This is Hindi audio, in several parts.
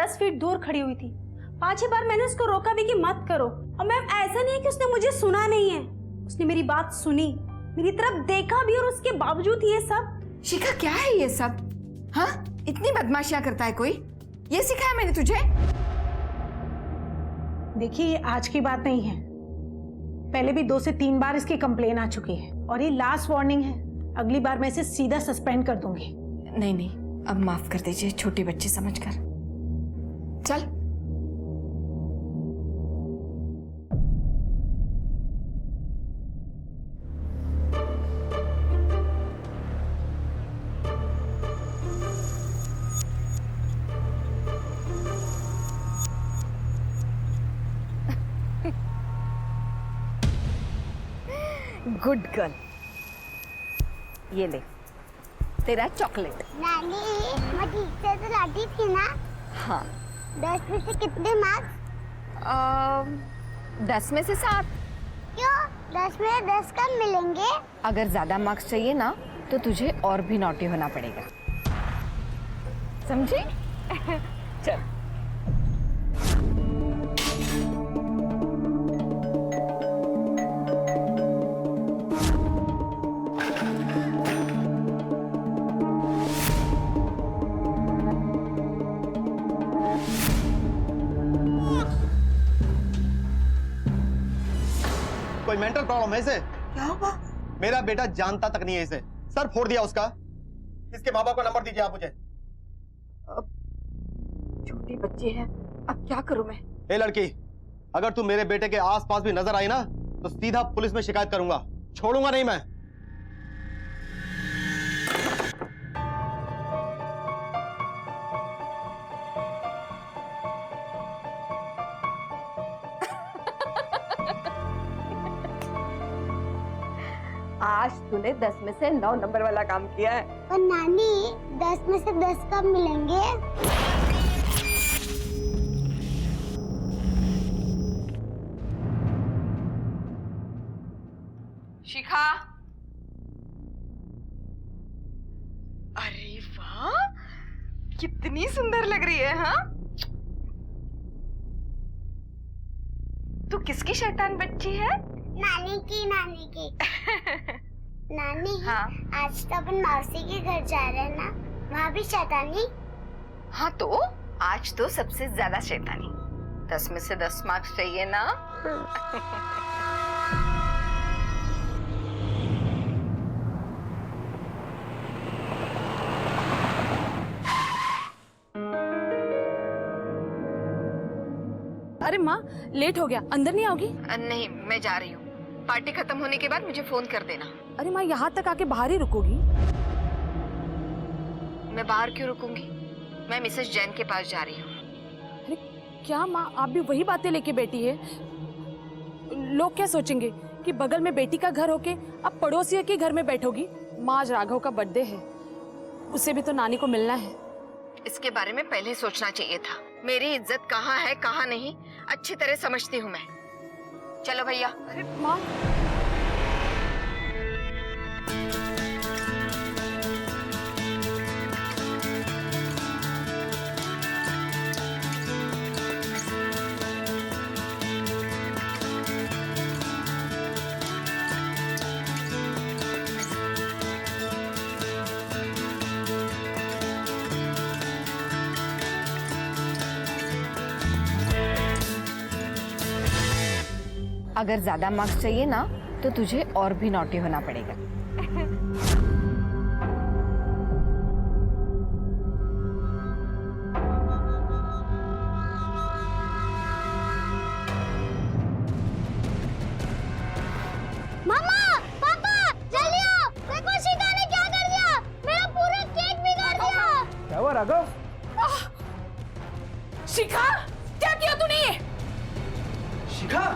10 फीट दूर खड़ी हुई थी। 5 बार मैंने उसको रोका भी कि मत करो। और मैम ऐसा नहीं है कि उसने मुझे सुना नहीं है, उसने मेरी बात सुनी, मेरी तरफ देखा भी, और उसके बावजूद ये सब। शिखा क्या है ये सब? हाँ, इतनी बदमाशियां करता है कोई? ये सिखाया मैंने तुझे? देखिए ये आज की बात नहीं है, पहले भी 2 से 3 बार इसकी कंप्लेन आ चुकी है और ये लास्ट वार्निंग है। अगली बार मैं इसे सीधा सस्पेंड कर दूंगी। नहीं नहीं, अब माफ कर दीजिए, छोटी बच्ची समझकर। चल। गुड गर्ल, ये ले तेरा चॉकलेट। नानी, मैं ठीक से तो लाती थी ना? हाँ। 10 में से कितने मार्क्स? 10 में से 7। क्यों? 10 में 10 कम मिलेंगे? अगर ज्यादा मार्क्स चाहिए ना तो तुझे और भी नॉटी होना पड़ेगा, समझी? चल। कोई मेंटल प्रॉब्लम है इसे? क्या हुआ? मेरा बेटा जानता तक नहीं है इसे, सर फोड़ दिया उसका। इसके माँ बाप का नंबर दीजिए आप मुझे। छोटी बच्ची है, अब क्या करूं मैं? ए लड़की, अगर तू मेरे बेटे के आसपास भी नजर आई ना तो सीधा पुलिस में शिकायत करूंगा, छोड़ूंगा नहीं मैं। आज तूने 10 में से 9 नंबर वाला काम किया है। और नानी, 10 में से 10 कम मिलेंगे? शिखा, अरे वाह, कितनी सुंदर लग रही है। हाँ, तू किसकी शैतान बच्ची है? नानी की। नानी, हाँ? आज तो अपन मौसी के घर जा रहे हैं ना, वहाँ भी शैतानी? हाँ, तो आज तो सबसे ज्यादा शैतानी। 10 में से 10 मार्क्स चाहिए ना? अरे माँ, लेट हो गया, अंदर नहीं आओगी? नहीं, मैं जा रही हूँ। पार्टी खत्म होने के बाद मुझे फोन कर देना। अरे माँ, यहाँ तक आके बाहर ही रुकोगी? मैं बाहर क्यों रुकूंगी? मैं मिसेस जैन के पास जा रही हूँ। अरे क्या माँ, आप भी वही बातें लेके बैठी है? लोग क्या सोचेंगे कि बगल में बेटी का घर होके अब पड़ोसी के घर में बैठोगी? माँ, आज राघव का बर्थडे है, उसे भी तो नानी को मिलना है। इसके बारे में पहले सोचना चाहिए था। मेरी इज्जत कहाँ है कहाँ नहीं अच्छी तरह समझती हूँ मैं। चलो भैया। अरे माँ, अगर ज्यादा मार्क्स चाहिए ना तो तुझे और भी नॉटी होना पड़ेगा। मामा, पापा, जल्दी आओ! देखो शिखा ने क्या कर दिया! मेरा पूरा केक बिगाड़ दिया! क्या हुआ राघव? शिखा, क्या किया तूने ये? शिखा,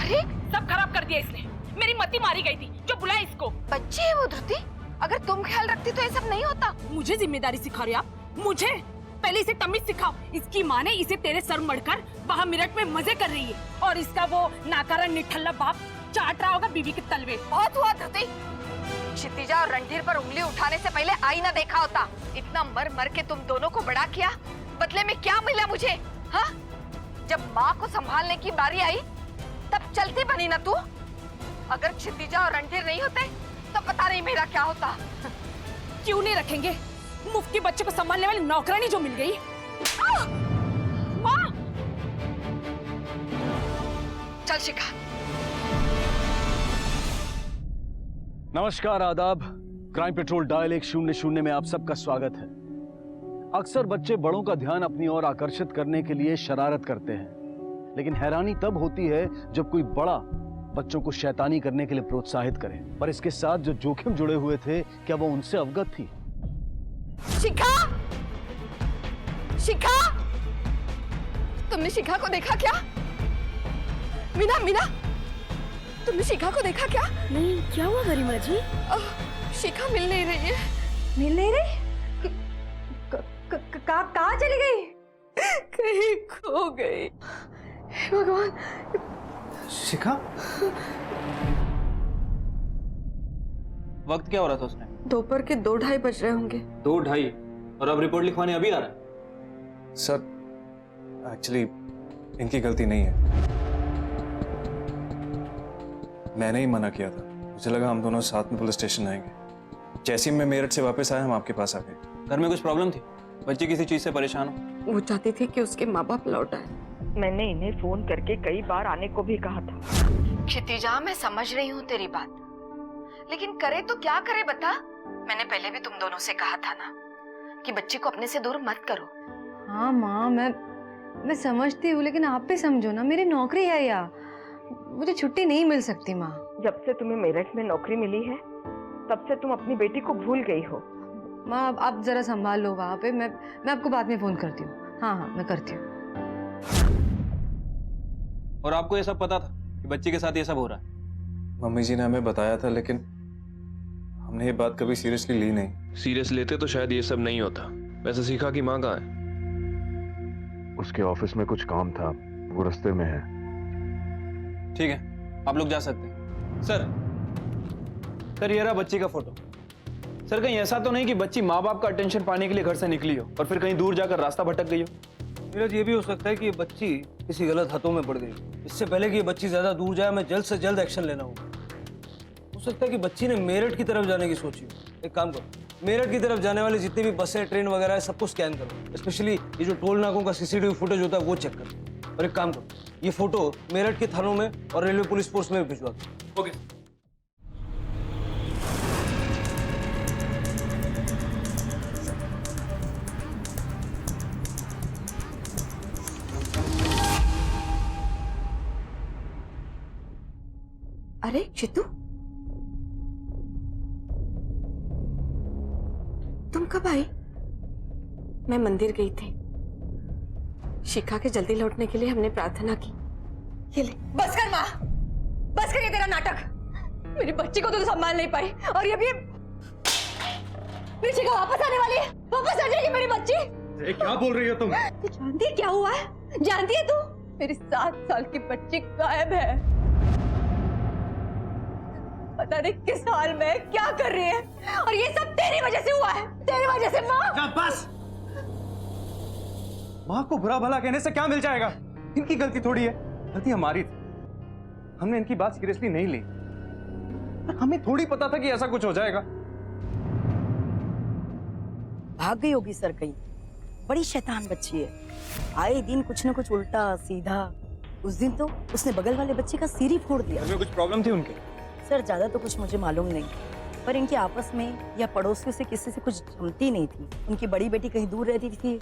अरे सब खराब कर दिया इसने। मेरी मती मारी गई थी, जो बुलाए इसको। बच्ची है वो धृति, अगर तुम ख्याल रखती तो ये सब नहीं होता। मुझे जिम्मेदारी सिखा रहे हो आप? मुझे? पहले इसे तमीज सिखाओ। इसकी माँ ने इसे तेरे सर मड़कर वहाँ मिरट में मजे कर रही है, और इसका वो नाकारा निठल्ला बाप चाट रहा होगा बीवी के तलवे। बहुत हुआ धृति, क्षितिजा और रणधीर पर उंगली उठाने से पहले आईना देखा होता। इतना मर मर के तुम दोनों को बड़ा किया, बदले में क्या मिला मुझे? हाँ, जब माँ को संभालने की बारी आई तब चलती बनी ना तू। अगर क्षितिजा और रणधीर नहीं होते तो पता नहीं मेरा क्या होता। क्यों नहीं रखेंगे? मुफ्त के बच्चे को संभालने वाली नौकरानी जो मिल गई। माँ! चल शिखा। नमस्कार, आदाब। क्राइम पेट्रोल डायल 100 में आप सबका स्वागत है। अक्सर बच्चे बड़ों का ध्यान अपनी ओर आकर्षित करने के लिए शरारत करते हैं, लेकिन हैरानी तब होती है जब कोई बड़ा बच्चों को शैतानी करने के लिए प्रोत्साहित करे। पर इसके साथ जो जोखिम जुड़े हुए थे, क्या वो उनसे अवगत थी? शिखा! शिखा! तुमने शिखा को देखा क्या? मीना, मीना, तुमने शिखा को देखा क्या? नहीं, क्या हुआ गरिमा जी? शिखा मिल नहीं रही है। मिल नहीं रही? कहाँ चली गई? कहीं खो गई। भगवान! शिखा, वक्त क्या हो रहा था उसने? दोपहर के 2-2:30 बज रहे होंगे। 2:30 और अब रिपोर्ट लिखवाने अभी आ रहा है? सर, एक्चुअली इनकी गलती नहीं है। मैंने ही मना किया था। मुझे लगा हम दोनों साथ में पुलिस स्टेशन आएंगे। जैसे ही मैं मेरठ से वापस आया, हम आपके पास आ गए। घर में कुछ प्रॉब्लम थी? बच्चे किसी चीज से परेशान हो? वो चाहती थी कि उसके माँ बाप लौट आए। मैंने इन्हें फोन करके कई बार आने को भी कहा था। क्षितिजा, मैं समझ रही हूँ तेरी बात, लेकिन करे तो क्या करे बता? मैंने पहले भी तुम दोनों से कहा था ना कि बच्चे को अपने से दूर मत करो। हाँ माँ, मैं समझती हूँ, लेकिन आप भी समझो ना, मेरी नौकरी है यार, मुझे छुट्टी नहीं मिल सकती माँ। जब से तुम्हें मेरठ में नौकरी मिली है तब से तुम अपनी बेटी को भूल गई हो। माँ, आप जरा संभाल लो वहाँ पे। मैं आपको बाद में फोन करती हूँ। हाँ हाँ, मैं करती हूँ। और आपको ये सब पता था कि बच्चे के साथ ये सब हो रहा है? मम्मी जी ने हमें बताया था, लेकिन हमने ये बात कभी सीरियसली ली नहीं। सीरियस लेते तो शायद ये सब नहीं होता। वैसे शिखा की माँ कहाँ है? उसके ऑफिस में कुछ काम था, वो रास्ते में है। ठीक है, आप लोग जा सकते हैं। सर, ये रहा बच्ची का फोटो। सर, कहीं ऐसा तो नहीं कि बच्ची माँ बाप का अटेंशन पाने के लिए घर से निकली हो और फिर कहीं दूर जाकर रास्ता भटक गई हो? नीरज, ये भी हो सकता है कि ये बच्ची किसी गलत हाथों में पड़ गई। इससे पहले कि ये बच्ची ज्यादा दूर जाए, मैं जल्द से जल्द एक्शन लेना होगा। हो सकता है कि बच्ची ने मेरठ की तरफ जाने की सोची हो। एक काम करो, मेरठ की तरफ जाने वाली जितनी भी बसें, ट्रेन वगैरह है, सबको स्कैन करो। स्पेशली ये जो टोल नाकों का सीसीटीवी फुटेज होता है वो चेक करो। और एक काम करो, ये फोटो मेरठ के थानों में और रेलवे पुलिस फोर्स में भी भिजवा दो। ओके। अरे चित्तू, तुम कब आई? मैं मंदिर गई थी। शिखा के जल्दी लौटने के लिए हमने प्रार्थना की। ये ले। बस कर माँ, बस कर ये तेरा नाटक। मेरी बच्ची को तो संभाल नहीं पाई, और ये भी मेरी शिखा वापस आने वाली है। वापस आ जाएगी मेरी बच्ची। क्या बोल रही हो तुम? तू जानती है क्या हुआ है? जानती है तू? मेरी 7 साल की बच्ची गायब है। पता नहीं किस हाल में क्या कर रही है, और ये सब तेरी वजह से हुआ है। तेरी वजह से माँ। बस। माँ को बुरा भला कहने से क्या मिल जाएगा? इनकी गलती थोड़ी है, गलती हमारी थी। हमने इनकी बात सीरियसली नहीं ली। हमें थोड़ी पता था कि ऐसा कुछ हो जाएगा। भाग गई होगी सर कहीं। बड़ी शैतान बच्ची है, आए दिन कुछ न कुछ उल्टा सीधा। उस दिन तो उसने बगल वाले बच्चे का सिर ही फोड़ दिया। कुछ प्रॉब्लम थी उनके? सर ज्यादा तो कुछ मुझे मालूम नहीं, पर इनके आपस में या पड़ोसियों से किसी से कुछ जमती नहीं थी। उनकी बड़ी बेटी कहीं दूर रहती थी,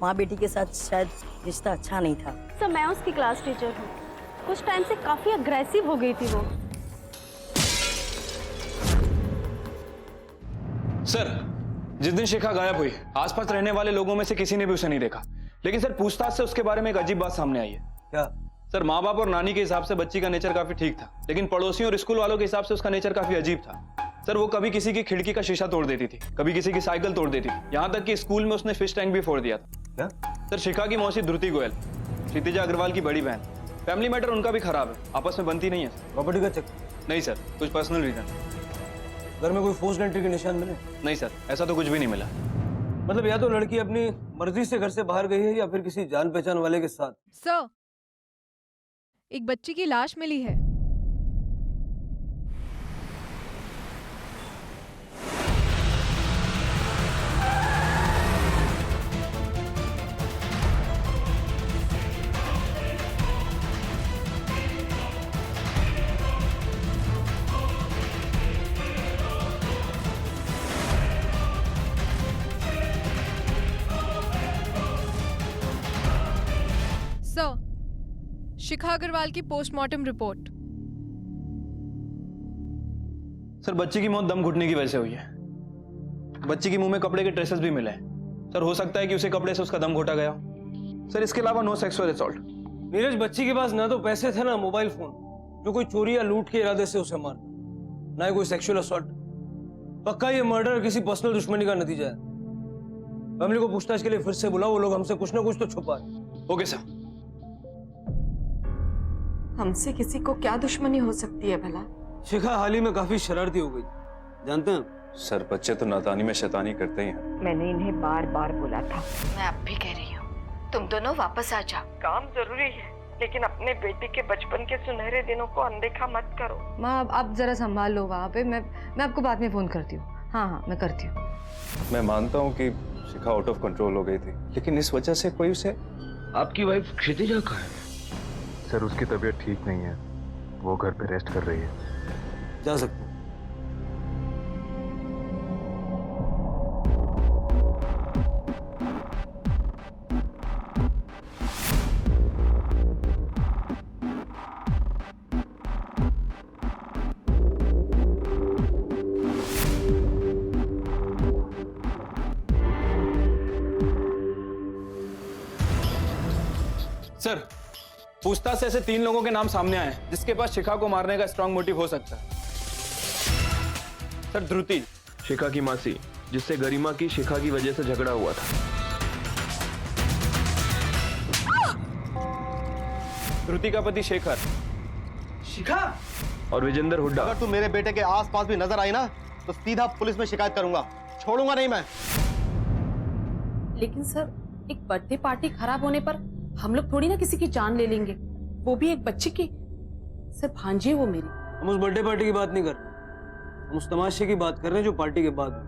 माँ बेटी के साथ शायद रिश्ता अच्छा नहीं था। सर, मैं उसकी क्लास टीचर हूँ। कुछ टाइम से काफी अग्रेसिव हो गई थी वो। सर, जिस दिन शिखा गायब हुई, आसपास रहने वाले लोगों में से किसी ने भी उसे नहीं देखा। लेकिन सर, पूछताछ से उसके बारे में एक अजीब बात सामने आई है। क्या? सर, माँ बाप और नानी के हिसाब से बच्ची का नेचर काफी ठीक था, लेकिन पड़ोसियों और स्कूल वालों के हिसाब से उसका नेचर काफी अजीब था। सर, वो कभी किसी की खिड़की का शीशा तोड़ देती थी, कभी किसी की साइकिल तोड़ देती थी, यहाँ तक कि स्कूल में उसने फिश टैंक भी फोड़ दिया था। क्या? सर, शिखा की मौसी धृति गोयल, क्षितिजा अग्रवाल की बड़ी बहन। फैमिली मैटर उनका भी खराब है, आपस में बनती नहीं है। प्रॉपर्टी का चेक? नहीं सर, कुछ पर्सनल रीजन। सर, ये जो 7 साल की बच्ची है, इसकी माँ कहाँ है? सर, वो कभी किसी की खिड़की का शीशा तोड़ देती थी, कभी किसी की साइकिल तोड़ देती थी, यहाँ तक कि स्कूल में उसने फिश टैंक भी फोड़ दिया था। प्रॉपर्टी का चेक? नहीं सर, कुछ पर्सनल रीजन। घर में कोई फोर्स्ड एंट्री के निशान मिले? नहीं सर, ऐसा तो कुछ भी नहीं मिला। मतलब या तो लड़की अपनी मर्जी से घर से बाहर गई है या फिर किसी जान पहचान वाले के साथ। सर, एक बच्ची की लाश मिली है। सर, शिखा अग्रवाल की पोस्टमार्टम रिपोर्ट। सर, बच्ची की मौत दम घुटने की वजह से हुई है। बच्ची के मुंह में कपड़े के ट्रेसेस भी मिले हैं। सर, हो सकता है कि उसे कपड़े से उसका दम घोटा गया हो। सर, इसके अलावा नो सेक्सुअल असॉल्ट। नीरज, बच्ची के पास ना तो पैसे थे ना मोबाइल फोन जो कोई चोरी या लूट के इरादे से उसे मारता, ना ही कोई सेक्सुअल असॉल्ट। पक्का ये मर्डर किसी पर्सनल दुश्मनी का नतीजा है। फैमिली को पूछताछ के लिए फिर से बुलाओ, वो लोग हमसे कुछ ना कुछ तो छुपा है। Okay sir. हमसे किसी को क्या दुश्मनी हो सकती है भला? शिखा हाल ही में काफी शरारती हो गई, जानते हैं? सर, बच्चे तो नादानी में शैतानी करते ही हैं। मैंने इन्हें बार बार बोला था। मैं अब भी कह रही हूँ, तुम दोनों वापस आ जाओ। काम जरूरी है, लेकिन अपने बेटी के बचपन के सुनहरे दिनों को अनदेखा मत करो। माँ, आप जरा संभाल लो वहाँ पे। मैं आपको बाद में फोन करती हूँ। हाँ, मैं करती हूँ। मैं मानता हूँ कि शिखा आउट ऑफ कंट्रोल हो गई थी, लेकिन इस वजह से कोई उसे। आपकी वाइफ क्षितिजा कहाँ है? सर, उसकी तबीयत ठीक नहीं है, वो घर पे रेस्ट कर रही है। जा सकते हैं। सर, पूछताछ से ऐसे 3 लोगों के नाम सामने आए हैं जिसके पास शिखा को मारने का स्ट्रांग मोटिव हो सकता है। सर, ध्रुति, शिखा की मासी, जिससे गरिमा की शिखा की वजह से झगड़ा हुआ था। ध्रुति का पति शेखर। शिखा और विजेंद्र हुड्डा। अगर तू मेरे बेटे के आसपास भी नजर आई ना तो सीधा पुलिस में शिकायत करूंगा, छोड़ूंगा नहीं मैं। लेकिन सर, एक बर्थडे पार्टी खराब होने पर हम लोग थोड़ी ना किसी की जान ले लेंगे, वो भी एक बच्ची की। सर, भांजी है वो मेरी। हम उस बर्थडे पार्टी की बात नहीं कर रहे, हम उस तमाशे की बात कर रहे हैं जो पार्टी के बाद हुई।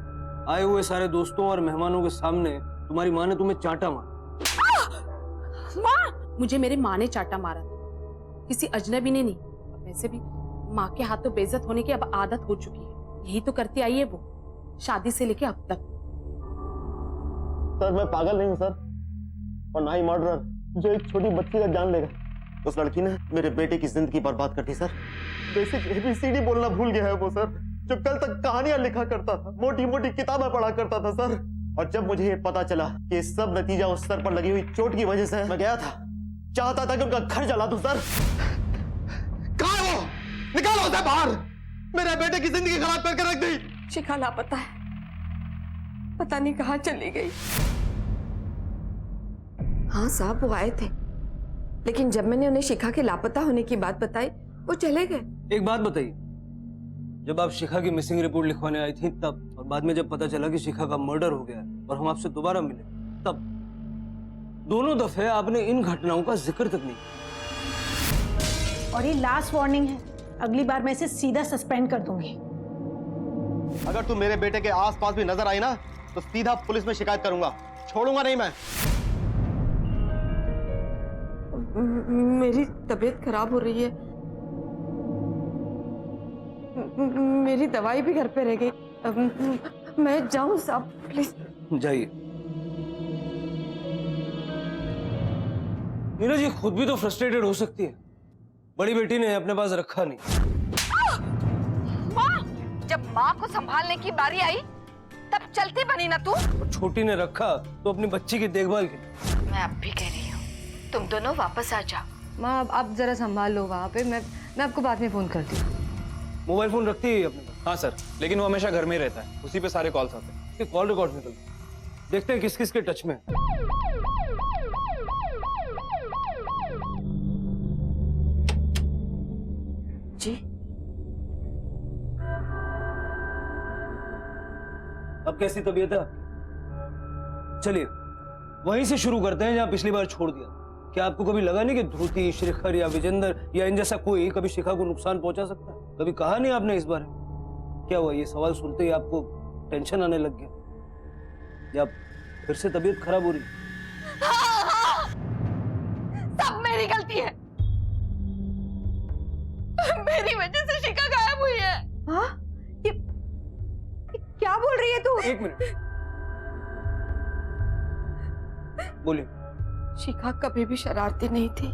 आए हुए सारे दोस्तों और मेहमानों के सामने तुम्हारी माँ ने तुम्हें चांटा मारा। माँ! मुझे मेरे माँ ने चाटा मारा था, किसी अजनबी ने नहीं। वैसे भी माँ के हाथों बेइज्जत होने की अब आदत हो चुकी है। यही तो करती आई है वो, शादी से लेके अब तक। सर, मैं पागल नहीं हूँ सर, और ना ही मर्डरर जो एक छोटी बच्ची का जान लेगा। उस लड़की ने मेरे बेटे की जिंदगी बर्बाद कर दी सर। बेसिक ABCD बोलना भूल गया है वो सर, जो कल तक कहानियां लिखा करता था, मोटी मोटी किताबें पढ़ा करता था सर। और जब मुझे ये पता चला कि ये सब नतीजा उस सर पर लगी हुई चोट की वजह से, मैं गया था, चाहता था कि उनका घर जला दूं सर। कहाँ है वो? निकालो उसे बाहर, मेरे बेटे की जिंदगी खराब करके रख दी। शिखा लापता है, पता नहीं कहाँ चली गई। हाँ साहब, वो आए थे, लेकिन जब मैंने उन्हें शिखा के लापता होने की बात बताई वो चले गए। एक बात बताइए, जब आप शिखा की मिसिंग रिपोर्ट लिखवाने आई थी तब, और बाद में जब पता चला कि शिखा का मर्डर हो गया है और हम आपसे दोबारा मिले तब, दोनों दफे आपने इन घटनाओं का जिक्र तक नहीं किया। और ये लास्ट वार्निंग है, अगली बार मैं इसे सीधा सस्पेंड कर दूंगी। अगर तू मेरे बेटे के आसपास भी नजर आई ना तो सीधा पुलिस में शिकायत करूंगा, छोड़ूंगा नहीं मैं। मेरी तबीयत खराब हो रही है, मेरी दवाई भी घर पे रह गई। मैं जाऊं साहब, प्लीज? जाइए। नीरज, ये खुद भी तो फ्रस्ट्रेटेड हो सकती है, बड़ी बेटी ने अपने पास रखा नहीं। माँ, जब माँ को संभालने की बारी आई तब चलती बनी ना तू। और छोटी ने रखा तो अपनी बच्ची की देखभाल की। मैं अब भी कह रही हूँ, तुम दोनों वापस आ जाओ। माँ, आप जरा संभाल लो वहाँ पे। मैं आपको बाद में फोन करती हूँ। मोबाइल फोन रखती है अपने पास? हाँ सर, लेकिन वो हमेशा घर में ही रहता है, उसी पे सारे कॉल्स आते हैं। उसके कॉल रिकॉर्ड निकलते हैं, देखते हैं किस किस के टच में। जी, अब कैसी तबीयत है? चलिए वहीं से शुरू करते हैं जहां पिछली बार छोड़ दिया। क्या आपको कभी लगा नहीं कि ध्रुति, शिखर या विजेंद्र या इन जैसा कोई कभी शिखा को नुकसान पहुंचा सकता है? कभी कहा नहीं आपने इस बारे में? क्या हुआ, ये सवाल सुनते ही आपको टेंशन आने लग गया या फिर से तबीयत खराब हो रही? हाँ, सब मेरी गलती है। मेरी वजह से शिखा गायब हुई है। हाँ? ये क्या बोल रही है तू? एक मिनट, बोलिए। शिखा कभी भी शरारती नहीं थी,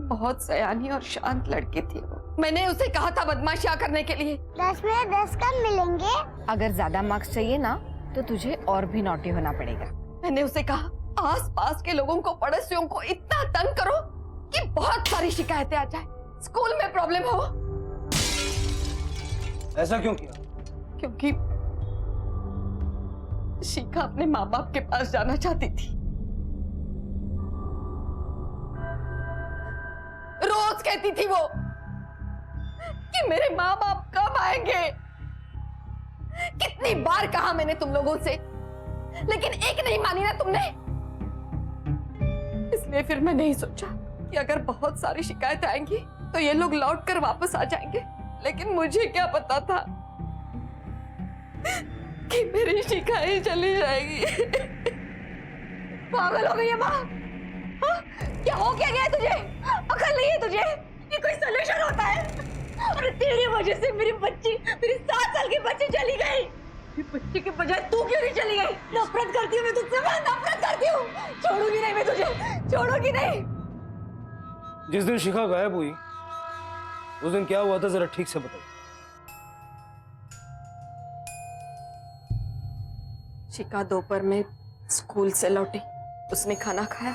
बहुत सयानी और शांत लड़की थी वो। मैंने उसे कहा था बदमाशियां करने के लिए। 10 में 10 कम मिलेंगे। अगर ज्यादा मार्क्स चाहिए ना तो तुझे और भी नॉटी होना पड़ेगा। मैंने उसे कहा आस-पास के लोगों को, पड़ोसियों को इतना तंग करो कि बहुत सारी शिकायतें आ जाए, स्कूल में प्रॉब्लम हो। ऐसा क्यों किया? क्योंकि शिखा अपने माँ बाप के पास जाना चाहती थी। रोज कहती थी वो कि मेरे माँ बाप कब आएंगे। कितनी बार कहा मैंने तुम लोगों से, लेकिन एक नहीं मानी ना तुमने। इसलिए फिर मैंने नहीं सोचा कि अगर बहुत सारी शिकायत आएंगी तो ये लोग लौट कर वापस आ जाएंगे। लेकिन मुझे क्या पता था कि मेरी शिकायत चली जाएगी। पागल हो गई है माँ। हाँ? क्या हो क्या गया तुझे? अकल नहीं है तुझे? ये कोई सलूशन होता है? अरे तेरी वजह से मेरी बच्ची, मेरी 7 साल की बच्ची चली गई। ये बच्ची के बजाय तू क्यों नहीं चली गई? नफरत करती हूँ मैं तुझसे, मैं नफरत करती हूँ। छोड़ूंगी नहीं मैं तुझे, छोड़ूंगी नहीं। जिस दिन शिखा गायब हुई उस दिन क्या हुआ था जरा ठीक से बताइए। शिखा दोपहर में स्कूल से लौटी, उसने खाना खाया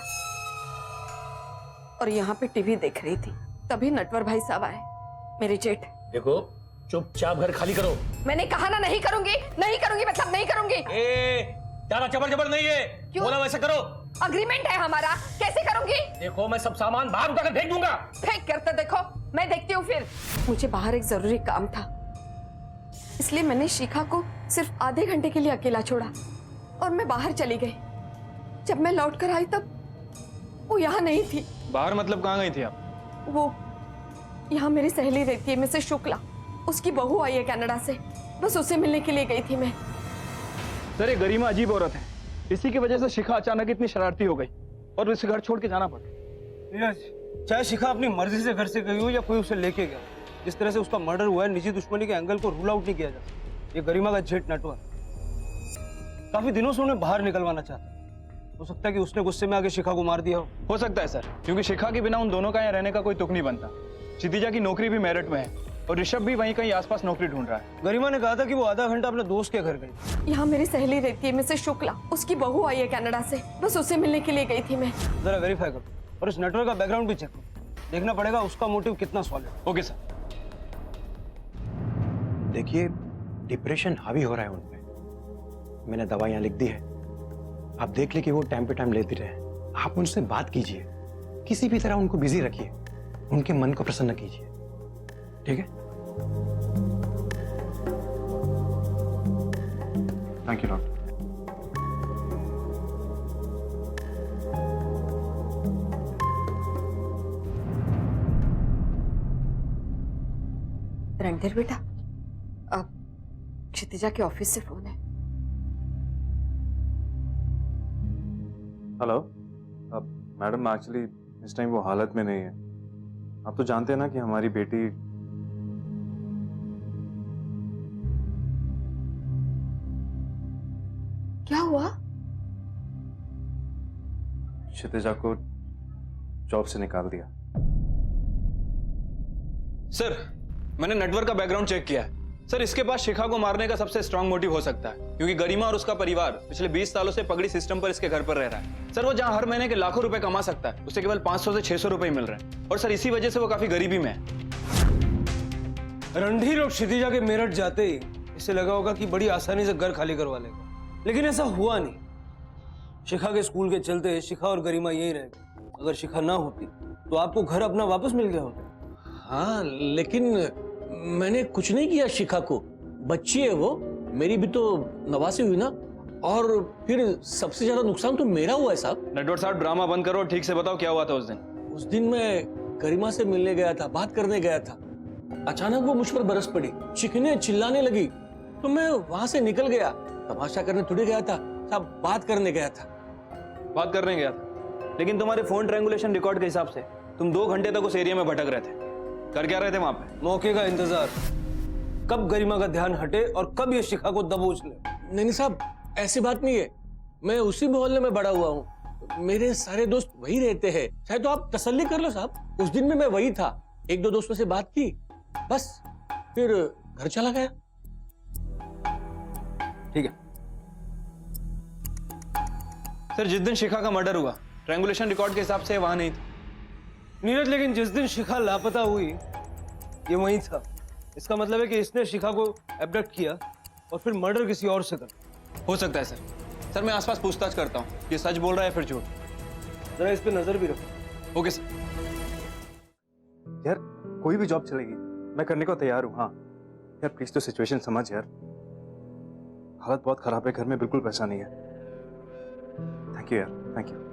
और यहाँ पे टीवी देख रही थी। तभी नटवर भाई साहब आए, मेरे जेठ। देखो चुपचाप घर खाली करो। मैंने कहा ना नहीं करूंगी, नहीं करूंगी, मतलब नहीं करूंगी। ज्यादा चबर चबर नहीं है। क्यों? बोला वैसे करो। अग्रीमेंट है हमारा, कैसे करूंगी? देखो मैं सब सामान बाहर उठाकर फेंक दूंगा। फेंक करते देखो, मैं देखती हूँ फिर। मुझे बाहर एक जरूरी काम था, इसलिए मैंने शिखा को सिर्फ आधे घंटे के लिए अकेला छोड़ा और मैं बाहर चली गई। जब मैं लौट कर आई तब वो यहाँ नहीं थी। बाहर मतलब कहाँ गई थी आप? वो यहाँ मेरी सहेली रहती है, मिसेस शुक्ला, उसकी बहू आई है कनाडा से, बस उसे मिलने के लिए गई थी मैं। सर ये गरिमा अजीब औरत है, इसी की वजह से शिखा अचानक इतनी शरारती हो गई और उसे घर छोड़ के जाना पड़ा। चाहे शिखा अपनी मर्जी से घर से गई हो या कोई उसे लेके गया, जिस तरह से उसका मर्डर हुआ है, निजी दुश्मनी के एंगल को रूल आउट नहीं किया जा सकता। ये गरिमा का जेठ नटवर काफी दिनों से उन्हें बाहर निकलवाना चाहता है। हो सकता है कि उसने गुस्से में आके शिखा को मार दिया हो सकता है सर, क्योंकि शिखा के बिना उन दोनों का यहाँ रहने का कोई तुक नहीं बनता। क्षितिजा की नौकरी भी मेरठ में है और ऋषभ भी वहीं कहीं आसपास नौकरी ढूंढ रहा है। गरिमा ने कहा था कि वो आधा घंटा अपने दोस्त के घर गई। यहाँ मेरी सहेली रहती है, मिसेस शुक्ला, उसकी बहू आई है कनाडा से, बस उसे मिलने के लिए गई थी मैं। जरा वेरीफाई करो और इस नटवर का बैकग्राउंड भी चेक करो, देखना पड़ेगा उसका मोटिव कितना सॉलिड। Okay sir. देखिए डिप्रेशन हावी हो रहा है उनपे, मैंने दवाइयां लिख दी है, आप देख ले कि वो टाइम पे टाइम लेते रहे। आप उनसे बात कीजिए, किसी भी तरह उनको बिजी रखिए, उनके मन को प्रसन्न कीजिए, ठीक है? Thank you doctor. रणधीर बेटा, अब क्षितिजा के ऑफिस से फोन है। हेलो मैडम, एक्चुअली इस टाइम वो हालत में नहीं है। आप तो जानते हैं ना कि हमारी बेटी क्या हुआ? क्षितिजा को जॉब से निकाल दिया। सर मैंने नटवर का बैकग्राउंड चेक किया है सर, इसके पास शिखा को मारने का सबसे स्ट्रांग मोटिव हो सकता है, क्योंकि गरिमा और उसका परिवार पिछले 20 सालों से पगड़ी सिस्टम पर इसके घर पर रह रहा है। सर वो जहां हर महीने के लाखों रुपए कमा सकता है, उसे केवल 500 से 600 रुपए मिल रहे हैं, और सर इसी वजह से वो काफी गरीबी में है। रणधीर और क्षितिजा के मेरठ जाते ही इसे लगा होगा कि बड़ी आसानी से घर खाली करवा लेगा, लेकिन ऐसा हुआ नहीं। शिखा के स्कूल के चलते शिखा और गरिमा यही रह गई। अगर शिखा ना होती तो आपको घर अपना वापस मिल गया होता। हाँ लेकिन मैंने कुछ नहीं किया शिखा को, बच्ची है वो, मेरी भी तो नवासी हुई ना, और फिर सबसे ज्यादा नुकसान तो मेरा हुआ है साहब। नटवर साहब ड्रामा बंद करो और ठीक से बताओ क्या हुआ था उस दिन। उस दिन मैं गरिमा से मिलने गया था, बात करने गया था। अचानक वो मुझ पर बरस पड़ी, चीखने चिल्लाने लगी, तो मैं वहां से निकल गया। तमाशा करने थोड़ी गया था साहब, बात करने गया था। बात करने गया था, लेकिन तुम्हारे फोन ट्रायंगुलेशन रिकॉर्ड के हिसाब से तुम 2 घंटे तक उस एरिया में भटक रहे थे। कर क्या रहे थे वहां पे? मौके का इंतजार, कब गरिमा का ध्यान हटे और कब ये शिखा को दबोच ले। नहीं साहब, ऐसी बात नहीं है। मैं उसी मोहल्ले में बड़ा हुआ हूँ, मेरे सारे दोस्त वही रहते हैं। चाहे तो आप तसल्ली कर लो साहब, उस दिन में मैं वही था। 1-2 दोस्तों से बात की, बस फिर घर चला गया। ठीक है सर, जिस दिन शिखा का मर्डर हुआ ट्रायंगुलेशन रिकॉर्ड के हिसाब से वहां नहीं था नीरज, लेकिन जिस दिन शिखा लापता हुई ये वहीं था। इसका मतलब है कि इसने शिखा को एब्डक्ट किया और फिर मर्डर किसी और से कर। हो सकता है सर। सर मैं आसपास पूछताछ करता हूँ, ये सच बोल रहा है फिर झूठ। जरा इस पे नजर भी रखो। Okay sir. यार कोई भी जॉब चलेगी, मैं करने को तैयार हूँ। हाँ यार प्लीज तो सिचुएशन समझ यार, हालत बहुत खराब है, घर में बिल्कुल पैसा नहीं है। थैंक यू यार, थैंक यू।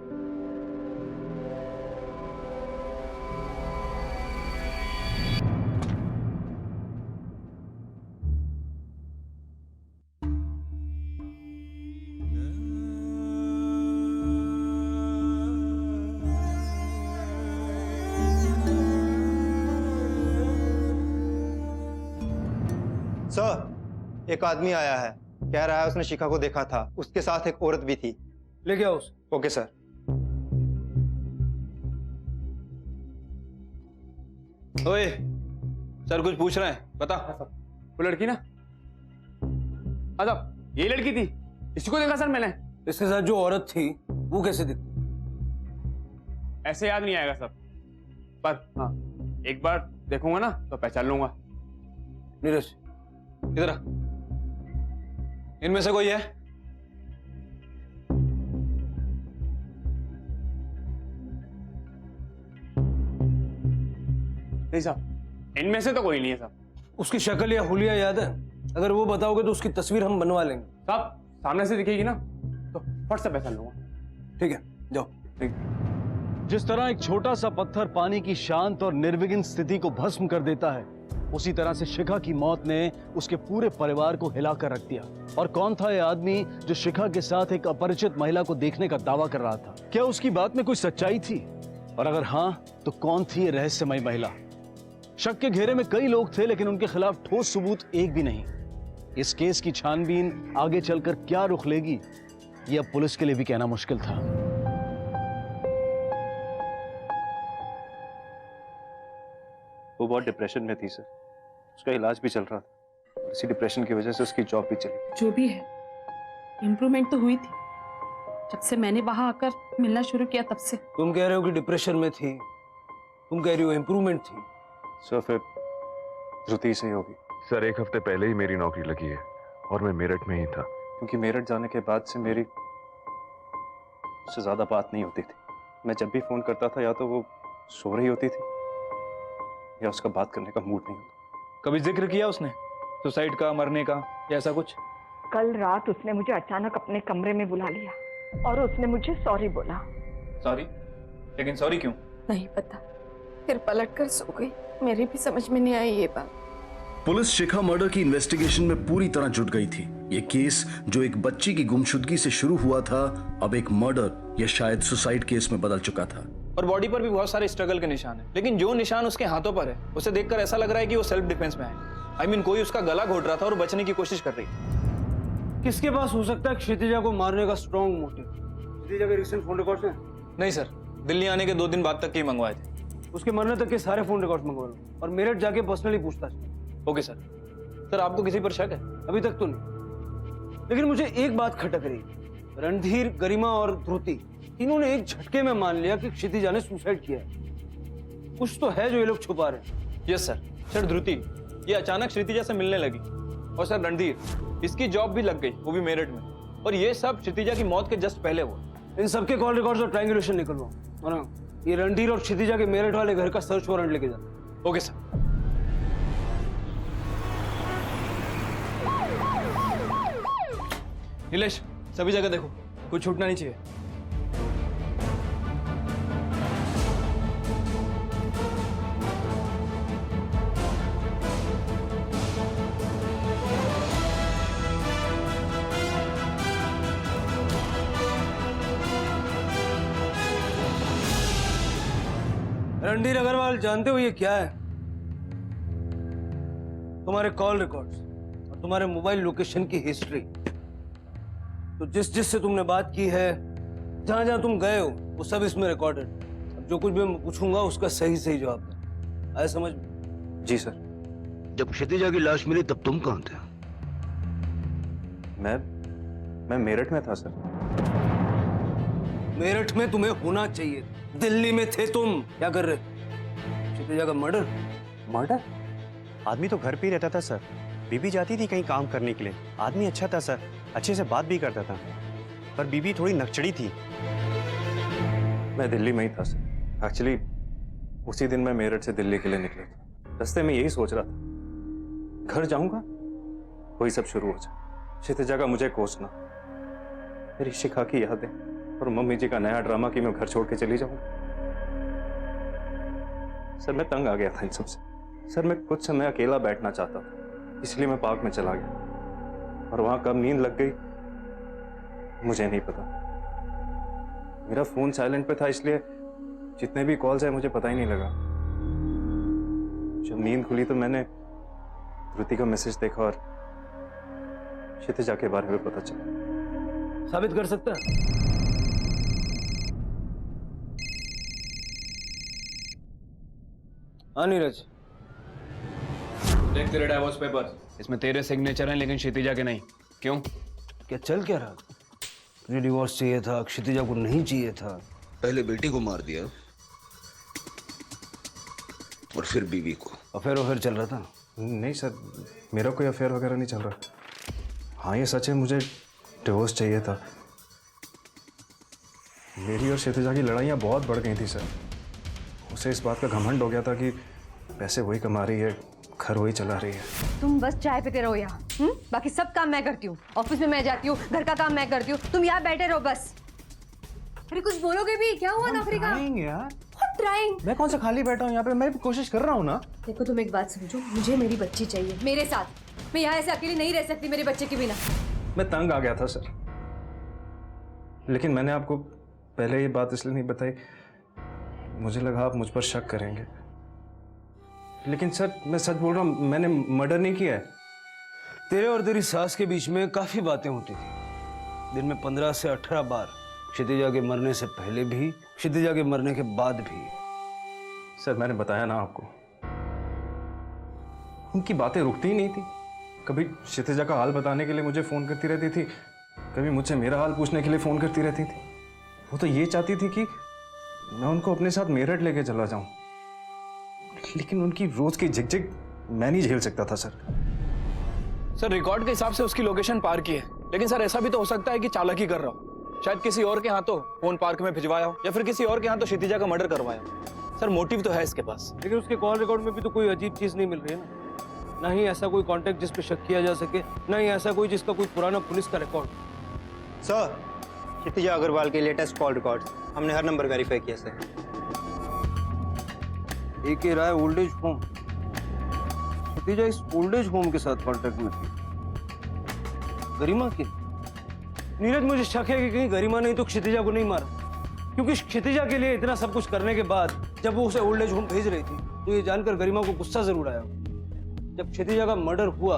सर, एक आदमी आया है, कह रहा है उसने शिखा को देखा था, उसके साथ एक औरत भी थी। लेके आओ उसे। Okay sir. ओए सर, कुछ पूछ रहे हैं, बता। वो लड़की ना, अच्छा ये लड़की थी, इसको देखा सर मैंने। इसके साथ जो औरत थी वो कैसे दिखती? ऐसे याद नहीं आएगा सर, पर हाँ एक बार देखूंगा ना तो पहचान लूंगा। नीरज इधर आ। इनमें से कोई है? नहीं साहब, इनमें से तो कोई नहीं है साहब। उसकी शक्ल या हुलिया याद है? अगर वो बताओगे तो उसकी तस्वीर हम बनवा लेंगे। साहब सामने से दिखेगी ना तो फट से पहचान लूंगा। ठीक है जाओ। ठीक। जिस तरह एक छोटा सा पत्थर पानी की शांत और निर्विघ्न स्थिति को भस्म कर देता है, उसी तरह से शिखा की मौत ने उसके पूरे परिवार को हिलाकर रख दिया। और कौन था यह आदमी जो शिखा के साथ एक अपरिचित महिला को देखने का दावा कर रहा था? क्या उसकी बात में कोई सच्चाई थी? और अगर हाँ तो कौन थी ये रहस्यमयी महिला? शक के घेरे में कई लोग थे, लेकिन उनके खिलाफ ठोस सबूत एक भी नहीं। इस केस की छानबीन आगे चलकर क्या रुख लेगी, यह अब पुलिस के लिए भी कहना मुश्किल था। वो बहुत डिप्रेशन में थी सर, उसका इलाज भी चल रहा था। इसी डिप्रेशन की वजह से उसकी जॉब भी चली। जो भी है, इम्प्रूवमेंट तो हुई थी जब से मैंने वहां आकर मिलना शुरू किया, तब से। तुम कह रहे हो कि डिप्रेशन में थी, तुम कह रही हो इम्प्रूवमेंट थी। सर फिर धृति से ही होगी। सर 1 हफ्ते पहले ही मेरी नौकरी लगी है और मैं मेरठ में ही था। क्योंकि मेरठ जाने के बाद से मेरी उससे ज्यादा बात नहीं होती थी। मैं जब भी फोन करता था या तो वो सो रही होती थी या उसका बात करने का मूड नहीं होता। कभी जिक्र किया उसने सुसाइड का, मरने का या ऐसा कुछ? कल रात उसने मुझे अचानक अपने कमरे में बुला लिया और उसने मुझे सॉरी बोला। सॉरी? लेकिन सॉरी क्यों? नहीं पता, फिर पलटकर सो गई। मेरी भी समझ में नहीं आई ये बात। पुलिस शिखा मर्डर की इन्वेस्टिगेशन में पूरी तरह जुट गई थी। ये केस जो एक बच्ची की गुमशुदगी से शुरू हुआ था, अब एक मर्डर या शायद सुसाइड केस में बदल चुका था। और बॉडी पर भी बहुत सारे स्ट्रगल के निशान हैं, लेकिन जो निशान उसके हाथों पर है उसे देखकर ऐसा लग रहा है कि वो सेल्फ डिफेंस में है। I mean, कोई उसका गला घोट रहा था और बचने की कोशिश कर रही है। किसके पास हो सकता है क्षितिजा को मारने का स्ट्रॉन्ग मोटिव? क्षितिजा के रिसेंट फोन रिकॉर्ड्स हैं? नहीं सर, दिल्ली आने के 2 दिन बाद तक के ही मंगवाए थे। उसके मरने तक के सारे फोन रिकॉर्ड्स मंगवा लो और मेरठ जाके पर्सनली पूछताछ। Okay sir. सर आपको किसी पर शक है? अभी तक तो नहीं, लेकिन मुझे एक बात खटक रही। रणधीर, गरिमा और ध्रुति, तीनों ने एक झटके में मान लिया कि क्षितिजा ने सुसाइड किया है। कुछ तो है जो ये लोग छुपा रहे हैं। Yes sir. सर ध्रुति ये अचानक क्षितिजा से मिलने लगी, और सर रणधीर, इसकी जॉब भी लग गई, वो भी मेरठ में, और ये सब क्षितिजा की मौत के जस्ट पहले हुआ। इन सबके कॉल रिकॉर्ड्स और ट्रायंगुलेशन निकलवाओ, और हाँ, ये रणधीर और क्षितिजा के मेरठ वाले घर का सर्च वारंट लेके जाओ। Okay sir. नीलेश, सभी जगह देखो, कुछ छूटना नहीं चाहिए। रणधीर अग्रवाल, जानते हो ये क्या है? तुम्हारे कॉल रिकॉर्ड्स और तुम्हारे मोबाइल लोकेशन की हिस्ट्री। तो जिससे तुमने बात की है, जहां जहां तुम गए हो, वो सब इसमें रिकॉर्डेड। अब जो कुछ भी मैं पूछूंगा उसका सही सही जवाब दो। आया समझ में? जी सर। जब क्षितिजा की लाश मिली तब तुम कहाँ थे? मैं मेरठ में था सर। मेरठ में तुम्हें होना चाहिए, दिल्ली में थे तुम। क्या कर रहे? क्षितिजा का मर्डर? मर्डर? आदमी तो घर पे ही रहता था सर। बीबी जाती थी कहीं काम करने के लिए। आदमी अच्छा था सर, अच्छे से बात भी करता था, पर बीबी थोड़ी नकचड़ी थी। मैं दिल्ली में ही था सर। एक्चुअली उसी दिन मैं मेरठ से दिल्ली के लिए निकला था। रास्ते में यही सोच रहा था, घर जाऊंगा वही सब शुरू हो जाए। क्षितिजा का मुझे कोसना, मेरी शिखा की यादें और मम्मी जी का नया ड्रामा कि मैं घर छोड़ के चली जाऊंगा। सर मैं तंग आ गया था इन सबसे। सर मैं कुछ समय अकेला बैठना चाहता था, इसलिए मैं पार्क में चला गया, और वहां कब नींद लग गई मुझे नहीं पता। मेरा फोन साइलेंट पे था, इसलिए जितने भी कॉल्स हैं मुझे पता ही नहीं लगा। जब नींद खुली तो मैंने धृति का मैसेज देखा और क्षितिजा के बारे में पता चला। साबित कर सकता है? हाँ नीरज, देख तेरे डाइवोर्स पेपर, इसमें तेरे सिग्नेचर हैं लेकिन क्षितिजा के नहीं। क्यों? क्या चल क्या रहा? तुझे डिवोर्स चाहिए था, क्षितिजा को नहीं चाहिए था। पहले बेटी को मार दिया और फिर बीवी को। अफेयर चल रहा था? नहीं सर, मेरा कोई अफेयर वगैरह नहीं चल रहा। हाँ ये सच है, मुझे डिवोर्स चाहिए था। मेरी और क्षितिजा की लड़ाइयाँ बहुत बढ़ गई थी सर। उसे इस बात का घमंड हो गया था कि पैसे वही कमा रही है, घर वही चला रही है। तुम बस चाय पीते रहो यहाँ, बाकी सब काम मैं करती हूँ। ऑफिस में मैं जाती हूँ, घर का काम मैं करती हूँ, तुम यहाँ बैठे रहो बस। अरे कुछ बोलोगे भी? क्या हुआ नौकरी का? यार ट्राइंग। मैं कौन सा खाली बैठा हूँ यहाँ पे, मैं भी कोशिश कर रहा हूँ ना। देखो तुम एक बात समझो, मुझे मेरी बच्ची चाहिए मेरे साथ। मैं यहाँ ऐसे अकेली नहीं रह सकती मेरे बच्चे के बिना। मैं तंग आ गया था सर, लेकिन मैंने आपको पहले ये बात इसलिए नहीं बताई, मुझे लगा आप मुझ पर शक करेंगे। लेकिन सर मैं सच बोल रहा हूँ, मैंने मर्डर नहीं किया है। तेरे और तेरी सास के बीच में काफी बातें होती थी, दिन में 15 से 18 बार। क्षितिजा के मरने से पहले भी, क्षितिजा के मरने के बाद भी। सर मैंने बताया ना आपको, उनकी बातें रुकती ही नहीं थी। कभी क्षितिजा का हाल बताने के लिए मुझे फोन करती रहती थी, कभी मुझसे मेरा हाल पूछने के लिए फोन करती रहती थी। वो तो ये चाहती थी कि मैं उनको अपने साथ मेरठ लेके चला जाऊं, लेकिन उनकी रोज की झिकझिक मैं नहीं झेल सकता था सर। रिकॉर्ड के हिसाब से उसकी लोकेशन पार की है, लेकिन सर ऐसा भी तो हो सकता है कि चालाकी कर रहा हो। शायद किसी और के हाथों फोन पार्क में भिजवाया हो, या फिर किसी और के हाथों क्षितिजा का मर्डर करवाया हो। सर मोटिव तो है इसके पास। लेकिन उसके कॉल रिकॉर्ड में भी तो कोई अजीब चीज नहीं मिल रही है ना। ना ही ऐसा कोई कांटेक्ट जिस पे शक किया जा सके, ना ही ऐसा कोई जिसका कोई पुराना पुलिस का रिकॉर्ड। सर, क्षितिजा अग्रवाल के लेटेस्ट कॉल रिकॉर्ड हमने हर नंबर वेरीफाई किया सर। AK राय ओल्ड एज होम। क्षितिजा इस ओल्ड एज होम के साथ कांटेक्ट में थी। गरिमा की? नीरज, मुझे शक है कि कहीं गरिमा नहीं तो क्षितिजा को नहीं मारा, क्योंकि क्षितिजा के लिए इतना सब कुछ करने के बाद जब वो उसे ओल्ड एज होम भेज रही थी तो ये जानकर गरिमा को गुस्सा जरूर आया। जब क्षितिजा का मर्डर हुआ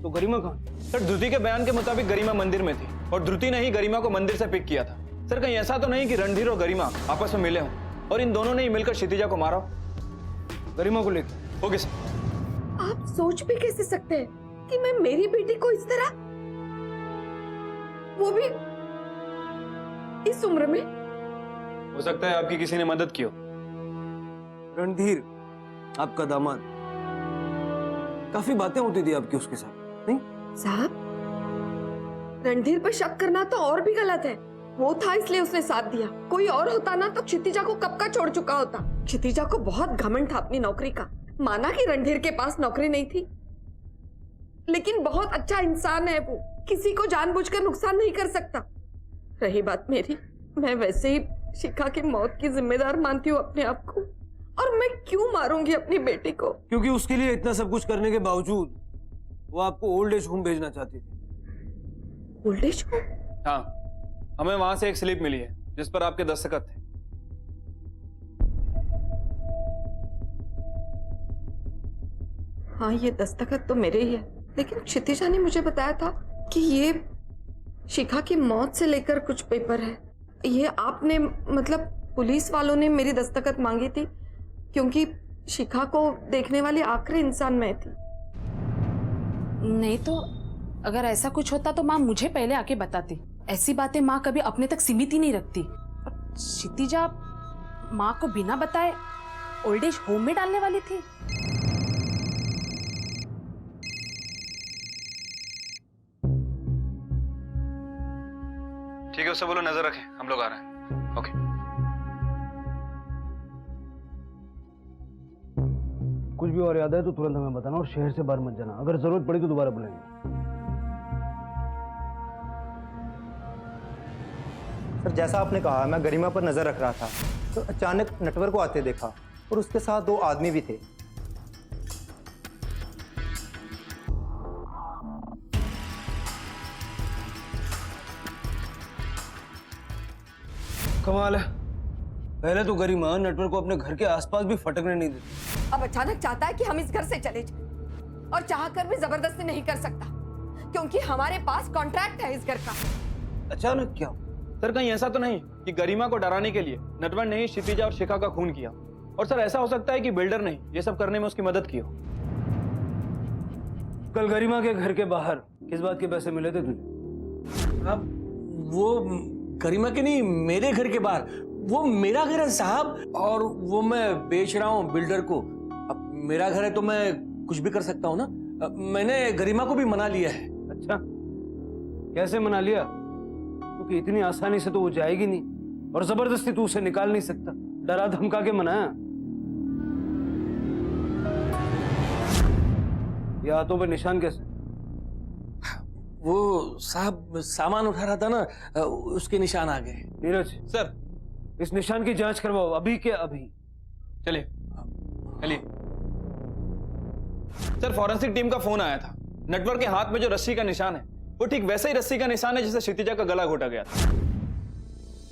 तो गरिमा कहाँ? सर धृति के बयान के मुताबिक गरिमा मंदिर में थी, और धृति ने ही गरिमा को मंदिर से पिक किया था। सर कहीं ऐसा तो नहीं कि रणधीर और गरिमा आपस में मिले हों और इन दोनों ने ही मिलकर क्षितिजा को मारा? गरिमा को लेकर? Okay sir. आप सोच भी कैसे सकते हैं कि मैं मेरी बेटी को इस तरह, वो भी इस उम्र में? हो सकता है आपकी किसी ने मदद की हो। रणधीर आपका दामाद, काफी बातें होती थी आपकी उसके साथ, नहीं? साहब, रणधीर पर शक करना तो और भी गलत है। वो था इसलिए उसने साथ दिया, कोई और होता ना तो क्षितिजा को कब का छोड़ चुका होता। क्षितिजा को बहुत घमंड था अपनी नौकरी का। माना कि रणधीर के पास नौकरी नहीं थी, लेकिन बहुत अच्छा इंसान है वो। किसी को जानबूझकर नुकसान नहीं कर सकता। रही बात मेरी, मैं वैसे ही शिखा की मौत की जिम्मेदार मानती हूँ अपने आप को, और मैं क्यों मारूंगी अपनी बेटी को? क्योंकि उसके लिए इतना सब कुछ करने के बावजूद वो आपको ओल्ड एज होम भेजना चाहती थी। Old age home? हाँ, हमें वहां से एक स्लिप मिली है जिस पर आपके दस्तखत थे। हाँ, ये दस्तखत तो मेरे ही है, लेकिन क्षितिजा ने मुझे बताया था कि ये शिखा की मौत से लेकर कुछ पेपर है। ये आपने, मतलब पुलिस वालों ने मेरी दस्तखत मांगी थी क्योंकि शिखा को देखने वाली आखिरी इंसान मैं थी। नहीं तो अगर ऐसा कुछ होता तो माँ मुझे पहले आके बताती। ऐसी बातें माँ कभी अपने तक सीमित ही नहीं रखती। और क्षितिजा माँ को बिना बताए ओल्ड एज होम में डालने वाली थी। ठीक है, उससे बोलो नजर रखें, हम लोग आ रहे हैं। ओके। कुछ भी और याद है तो तुरंत हमें बताना, और शहर से बाहर मत जाना। अगर जरूरत पड़ी तो दोबारा बुलाएंगे। सर, जैसा आपने कहा, मैं गरिमा पर नजर रख रहा था तो अचानक नटवर को आते देखा और उसके साथ 2 आदमी भी थे। कमाल है, पहले तो गरिमा नटवर को अपने घर के आसपास भी फटकने नहीं देती। अब अचानक चाहता है कि हम इस घर से चले जाएं, और चाहकर भी जबरदस्ती नहीं कर सकता क्योंकि हमारे पास कॉन्ट्रैक्ट है इस घर का। अचानक क्या? सर, कहीं ऐसा तो नहीं कि गरिमा को डराने के लिए नटवर ने ही क्षितिजा और शिखा का खून किया? और सर, ऐसा हो सकता है कि बिल्डर ने ये सब करने में उसकी मदद की हो। कल गरिमा के घर के बाहर किस बात के पैसे मिले थे तुझे? अब वो गरिमा के नहीं, मेरे घर के बाहर। वो मेरा घर है साहब, और वो मैं बेच रहा हूँ बिल्डर को। अब मेरा घर है तो मैं कुछ भी कर सकता हूँ ना। मैंने गरिमा को भी मना लिया है। अच्छा, कैसे मना लिया? क्योंकि इतनी आसानी से तो वो जाएगी नहीं, और जबरदस्ती तू उसे निकाल नहीं सकता। डरा धमका के मनाया। ये हाथों पे निशान कैसे? वो साहब सामान उठा रहा था ना, उसके निशान आ गए। नीरज सर, इस निशान की जांच करवाओ अभी के अभी। चलिए चलिए। सर, फॉरेंसिक टीम का फोन आया था। नटवर के हाथ में जो रस्सी का निशान है वो ठीक वैसे ही रस्सी का निशान है जिससे क्षितिजा का गला घोटा गया था।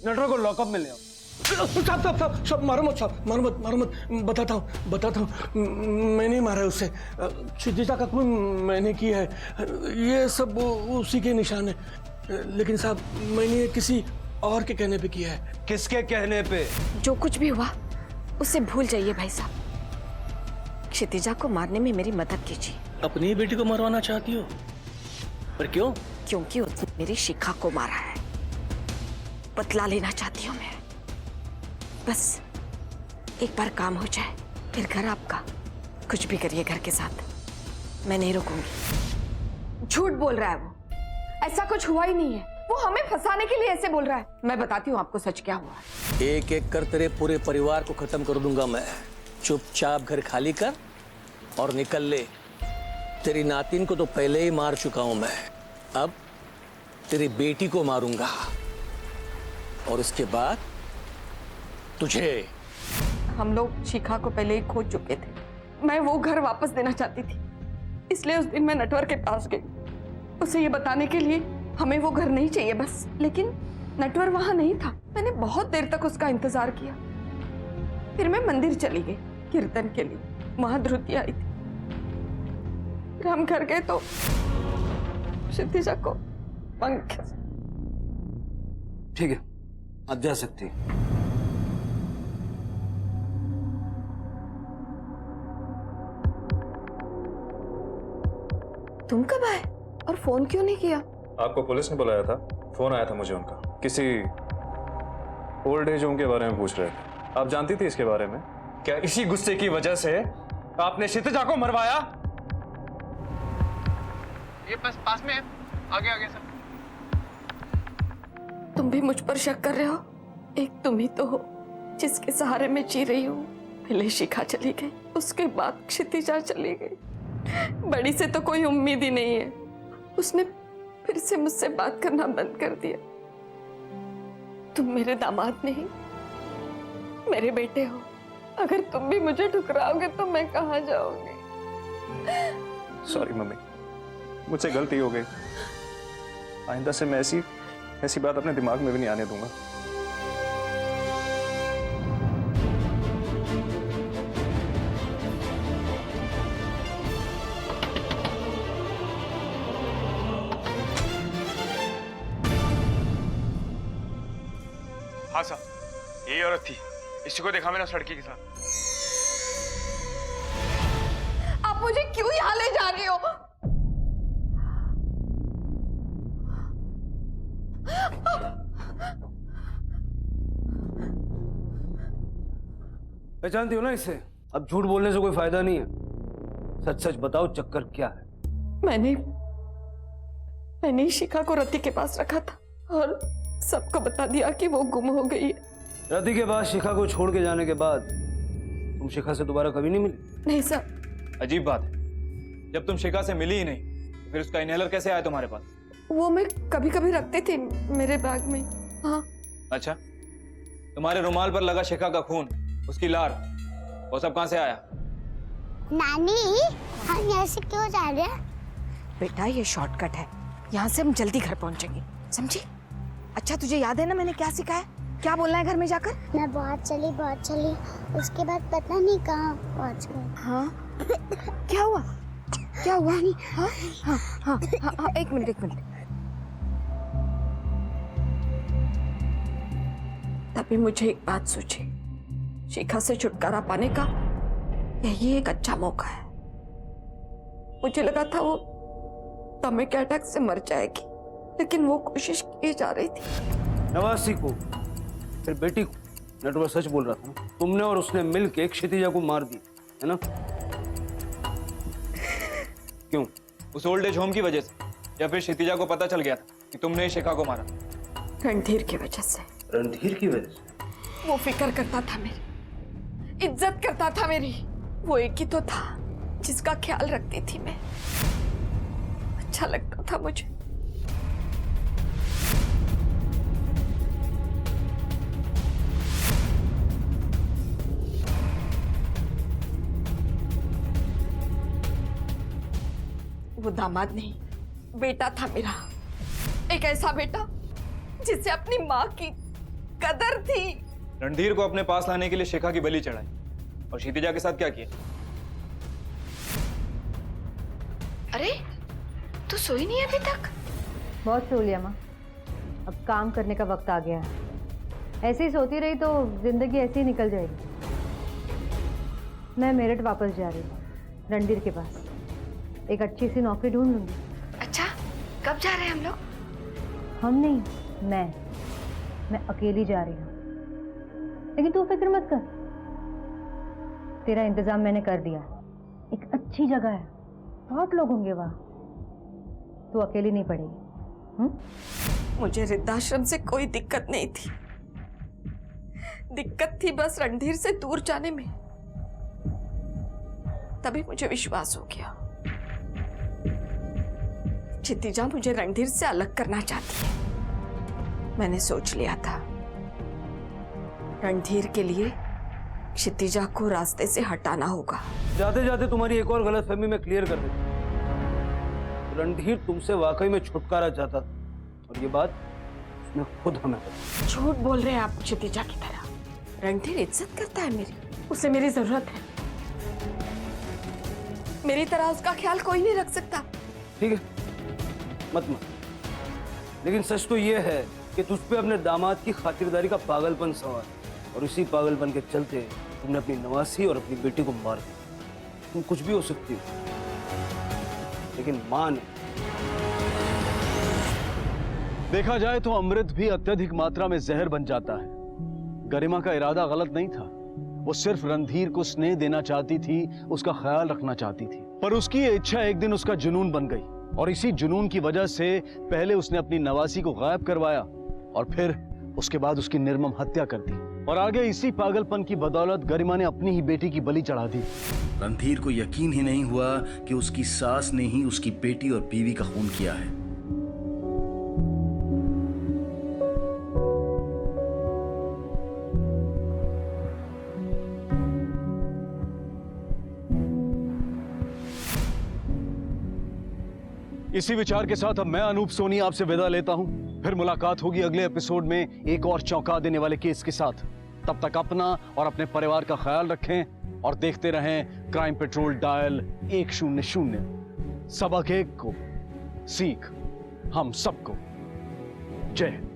नटवर को लॉकअप में ले आओ। साहब मारो मत, साहब मारो मत। बताता हूँ, मैं नहीं मारा उसे। क्षितिजा का खून मैंने किया है। ये सब उसी के निशान है। लेकिन साहब, मैंने ये किसी और के कहने पे किया है। किसके कहने पे? जो कुछ भी हुआ उसे भूल जाइए भाई साहब। क्षितिजा को मारने में मेरी मदद कीजिए। अपनी बेटी को मरवाना चाहती हो? पर क्यों? क्योंकि उसने मेरी शिखा को मारा है। बदला लेना चाहती हूँ मैं। बस एक बार काम हो जाए, फिर घर आपका। कुछ भी करिए घर के साथ, मैं नहीं रुकूंगी। झूठ बोल रहा है वो, ऐसा कुछ हुआ ही नहीं है। वो हमें फंसाने के लिए ऐसे बोल रहा है। मैं बताती हूँ आपको सच क्या हुआ। एक एक कर तेरे पूरे परिवार को खत्म कर दूंगा मैं। चुपचाप घर खाली कर और निकल ले। तेरी नातिन को तो पहले ही मार चुका हूं मैं। अब तेरी बेटी को मारूंगा, और इसके बाद तुझे। हम लोग शिखा को पहले ही खो चुके थे। मैं वो घर वापस देना चाहती थी, इसलिए उस दिन मैं नटवर के पास गई उसे ये बताने के लिए हमें वो घर नहीं चाहिए बस। लेकिन नटवर वहां नहीं था। मैंने बहुत देर तक उसका इंतजार किया। फिर मैं मंदिर चली गई कीर्तन के लिए। वहां ध्रुति आई थी। फिर हम घर गए तो क्षितिजा को पंख। ठीक है, आप जा सकती हैं। तुम कब आए और फोन क्यों नहीं किया? आपको पुलिस ने बुलाया था, फोन आया था मुझे उनका। किसी ओल्ड एज होम के बारे में पूछ रहे थे। आप जानती थी इसके बारे में? क्या इसी गुस्से की वजह से आपने क्षितिजा को मरवाया? ये पास में है। आगे सर। तुम भी मुझ पर शक कर रहे हो? एक तुम ही तो हो जिसके सहारे मैं जी रही हूँ। पहले शिखा चली गई, उसके बाद क्षितिजा चली गई। बड़ी से तो कोई उम्मीद ही नहीं है। उसने फिर से मुझसे बात करना बंद कर दिया। तुम मेरे दामाद नहीं, मेरे बेटे हो। अगर तुम भी मुझे ठुकराओगे तो मैं कहाँ जाऊंगी? सॉरी मम्मी, मुझसे गलती हो गई। आइंदा से मैं ऐसी बात अपने दिमाग में भी नहीं आने दूंगा। हाँ साहब, यही औरत थी, इसी को देखा मैंने उस लड़की के साथ। आप मुझे क्यों यहाँ ले जा रही हो? पहचानती हो ना इसे? अब झूठ बोलने से कोई फायदा नहीं है। सच सच बताओ, चक्कर क्या है? मैंने शिखा को रति के पास रखा था और सबको बता दिया कि वो गुम हो गई है। रति के बाद शिखा को छोड़ के जाने के बाद तुम शिखा से दोबारा कभी नहीं मिली? नहीं सर। अजीब बात है, जब तुम शिखा से मिली ही नहीं तो फिर उसका इनहेलर कैसे आया तुम्हारे पास? वो मैं कभी कभी रखती थी मेरे बैग में। हाँ। अच्छा, तुम्हारे रुमाल पर लगा शिखा का खून, उसकी लार, वो सब कहाँ से आया? नानी, हम यहाँ से क्यों जा रहे हैं? बेटा ये शॉर्टकट है, यहाँ से हम जल्दी घर पहुंचेंगे, समझी? अच्छा तुझे याद है ना मैंने क्या सिखाया? क्या बोलना है घर में जाकर? मैं बहुत चली, उसके बाद पता नहीं कहाँ पहुँच गई। हाँ क्या हुआ? क्या हुआ? हाँ हाँ हाँ हाँ हाँ, एक मिनट। तभी मुझे एक बात सूझी, शिखा से छुटकारा पाने का यही एक अच्छा मौका है। मुझे लगा था वो टॉमिक अटैक से मर जाएगी, लेकिन वो कोशिश की जा रही थी। नवासी को फिर बेटी को नटवर सच बोल रहा था ना? तुमने और उसने मिलके क्षितिजा को मार दी है ना? क्यों? उस ओल्ड एज होम की वजह से, या फिर क्षितिजा को पता चल गया था कि तुमने शिखा को मारा? रणधीर की वजह से। रणधीर की वजह से? वो फिक्र करता था मेरी, इज्जत करता था मेरी। वो एक ही तो था जिसका ख्याल रखती थी मैं। अच्छा लगता था मुझे। वो दामाद नहीं, बेटा था मेरा। एक ऐसा बेटा जिसे अपनी माँ की कदर थी। रणधीर को अपने पास लाने के लिए शिखा की बलि चढ़ाई, और क्षितिजा के साथ क्या किया? अरे तू सोई नहीं अभी तक? बहुत सो लिया माँ, अब काम करने का वक्त आ गया है। ऐसे ही सोती रही तो जिंदगी ऐसे ही निकल जाएगी। मैं मेरठ वापस जा रही हूँ, रणधीर के पास। एक अच्छी सी नौकरी ढूंढ लूंगी। अच्छा, कब जा रहे हैं हम लोग? हम नहीं, मैं अकेली जा रही हूँ। लेकिन तू फिक्र मत कर, तेरा इंतजाम मैंने कर दिया। एक अच्छी जगह है, बहुत लोग होंगे वहाँ, तू अकेली नहीं पड़ेगी। मुझे वृद्धाश्रम से कोई दिक्कत नहीं थी, दिक्कत थी बस रणधीर से दूर जाने में। तभी मुझे विश्वास हो गया, क्षितिजा मुझे रणधीर से अलग करना चाहती है। मैंने सोच लिया था रणधीर के लिए क्षितिजा को रास्ते से हटाना होगा। जाते जाते तुम्हारी एक और गलतफहमी में क्लियर कर देता। रणधीर तुमसे वाकई में छुटकारा चाहता था, और ये बात उसने खुद हमें बताई। झूठ बोल रहे हैं आप क्षितिजा की तरह। रणधीर इज्जत करता है मेरी, उसे मेरी जरूरत है। मेरी तरह उसका ख्याल कोई नहीं रख सकता। ठीक है, मत, लेकिन सच तो ये है कि तुझ पे अपने दामाद की खातिरदारी का पागलपन सवार, और इसी पागलपन के चलते तुमने अपनी नवासी और अपनी बेटी को मार दिया। तुम कुछ भी हो सकती हो, लेकिन मां ने। देखा जाए तो अमृत भी अत्यधिक मात्रा में जहर बन जाता है। गरिमा का इरादा गलत नहीं था, वो सिर्फ रणधीर को स्नेह देना चाहती थी, उसका ख्याल रखना चाहती थी। पर उसकी ये इच्छा एक दिन उसका जुनून बन गई, और इसी जुनून की वजह से पहले उसने अपनी नवासी को गायब करवाया, और फिर उसके बाद उसकी निर्मम हत्या कर दी, और आगे इसी पागलपन की बदौलत गरिमा ने अपनी ही बेटी की बलि चढ़ा दी। रणधीर को यकीन ही नहीं हुआ कि उसकी सास ने ही उसकी बेटी और बीवी का खून किया है। इसी विचार के साथ अब मैं अनूप सोनी आपसे विदा लेता हूं। फिर मुलाकात होगी अगले एपिसोड में एक और चौंका देने वाले केस के साथ। तब तक अपना और अपने परिवार का ख्याल रखें और देखते रहें क्राइम पेट्रोल डायल 100। सबक एक को सीख हम सबको। जय हिंद।